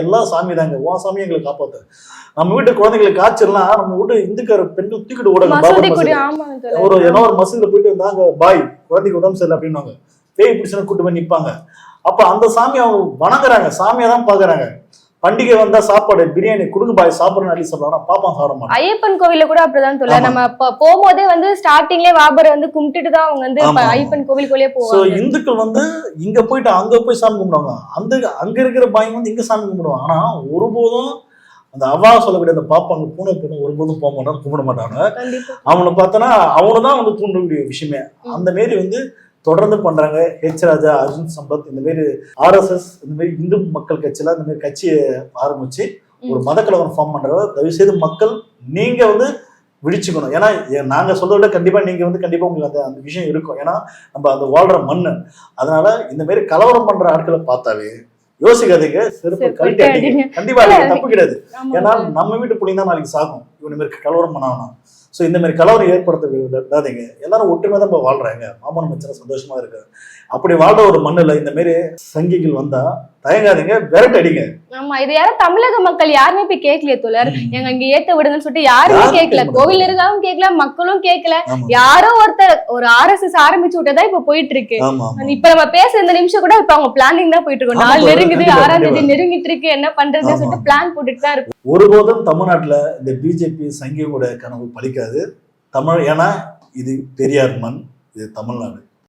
எல்லா சாமி தாங்க, உன் சாமி எங்களை காப்பாத்து. நம்ம வீட்டு குழந்தைங்களுக்கு காய்ச்சல்னா நம்ம வீட்டு இந்துக்கார பெண்கள் தூக்கிட்டு ஓடுங்க. ஒரு ஏன்னா ஒரு மசூதியில போயிட்டு வந்தாங்க, பாய் குழந்தைக்கு உடம்பு சரியில்லை அப்படின்வாங்க, பேய் பிடிச்சுன்னு கூட்டு போய் நிற்பாங்க. அப்ப அந்த சாமி அவங்க வணங்குறாங்க, சாமியை தான் பாக்குறாங்க. பண்டிகை வந்தா சாப்பாடு பிரியாணி குடுங்க பாய் சாப்பிடணும் அள்ளி சொல்றாங்க, பாப்பான் சாப்பிட மாட்டாங்க. ஐயப்பன் கோவில கூட அப்படிதான் சொல்ல, நம்ம போகும்போதே வந்து ஸ்டார்டிங்ல வாபர் வந்து கும்பிட்டுட்டு தான் அவங்க வந்து ஐயப்பன் கோவிலுக்குள்ளே போவாங்க. இந்துக்கள் வந்து இங்க போயிட்டு அங்க போய் சாமி கும்பிடுவாங்க, அங்க இருக்கிற பாய் வந்து இங்க சாமி கும்பிடுவாங்க. ஆனா ஒருபோதும் அந்த அவ்வா சொல்லக்கூடிய அந்த பாப்பாங்க பூனை பொண்ணு ஒருபோதும் போக மாட்டாங்க, கும்பிட மாட்டாங்க. அவனை பார்த்தோன்னா அவனுதான் வந்து தூண்டக்கூடிய விஷயமே. அந்த மாரி வந்து தொடர்ந்து பண்றாங்க. ஹெச் ராஜா, அர்ஜுன் சம்பத், இந்த மாதிரி RSS, இந்த மாதிரி இந்து மக்கள் கட்சியில இந்த மாதிரி கட்சியை ஆரம்பிச்சு ஒரு மத கலவரம் ஃபார்ம் பண்றவ தயவு செய்து மக்கள் நீங்க வந்து விழிச்சுக்கணும். ஏன்னா நாங்க சொல்றத விட கண்டிப்பா நீங்க வந்து கண்டிப்பா உங்களுக்கு அந்த விஷயம் இருக்கும். ஏன்னா நம்ம அந்த வாழ்ற மண்ணு. அதனால இந்த மாதிரி கலவரம் பண்ற ஆட்களை பார்த்தாவே யோசிக்காதீங்க, செருப்பு கழட்டி அடிங்க. கண்டிப்பா தப்பு கிடையாது. ஏன்னா நம்ம வீட்டு பிள்ளைங்க தான் நாளைக்கு சாகும் இவன் மாதிரி கலவரம் பண்ணாங்கன்னா. ஸோ இந்த மாதிரி கலவரம் ஏற்படுத்த விடாதீங்க. எல்லாரும் ஒற்றுமை தான் இப்போ வாழ்றாங்க, மாமன் மச்சன சந்தோஷமா இருக்கு. அப்படி வாழ்ற ஒரு மண்ணுல இந்த மாதிரி சங்கிகள் வந்தா தயங்காதீங்க, விரட்டு அடிங்க. ஆமா, இது யாரும் தமிழக மக்கள் யாருமே போய் கேட்கலையே தோழர், எங்க இங்க ஏத்த விடுங்கன்னு சொல்லிட்டு யாருமே கேட்கல. கோவில் இருக்காவும் கேட்கல, மக்களும் கேட்கல. யாரோ ஒருத்தர் ஒரு RSS ஆரம்பிச்சு விட்டதா இப்ப போயிட்டு இருக்கு. இப்ப நம்ம பேச இந்த நிமிஷம் கூட இப்ப அவங்க பிளானிங் தான் போயிட்டு இருக்கோம். நாள் நெருங்குது, 6ஆம் தேதி நெருங்கிட்டு இருக்கு, என்ன பண்றதுன்னு சொல்லிட்டு பிளான் போட்டுட்டு தான் இருக்கு. ஒருபோதும் தமிழ்நாட்டுல இந்த பிஜேபி சங்கியோட கனவு பலிக்காது. ஏன்னா இது பெரியார் மண், இது தமிழ்நாடு.